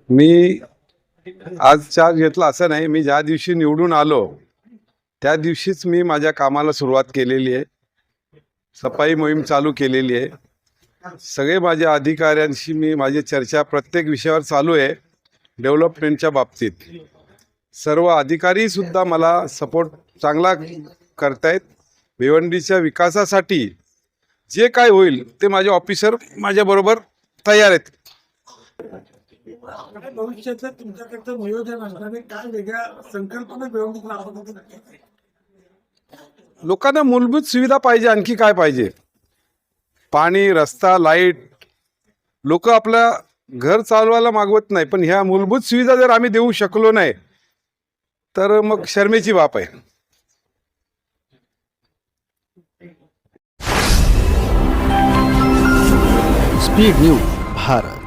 मी आज चार्ज घेतला असं नाही. मी ज्या दिवशी निवडून आलो त्या दिवशीच मी माझ्या कामाला सुरुवात केलेली आहे. सफाई मोहीम चालू केलेली आहे. सगळे माझ्या अधिकाऱ्यांशी मी माझी चर्चा प्रत्येक विषयावर चालू आहे. डेव्हलपमेंटच्या बाबतीत सर्व अधिकारी सुद्धा मला सपोर्ट चांगला करतायत. भिवंडीच्या विकासासाठी जे काय होईल ते माझे ऑफिसर माझ्याबरोबर तयार आहेत. भविष्याचं तुमच्याकडचं नियोजन असणारे काय वेगळ्या संकल्पना भिवंडीत राबवतात? लोकांना मूलभूत सुविधा पाहिजे. आणखी काय पाहिजे? पाणी, रस्ता, लाईट. लोक आपलं घर चालवायला मागवत नाही, पण ह्या मूलभूत सुविधा जर आम्ही देऊ शकलो नाही तर मग शर्मेची बाब आहे. Speed news Bharat.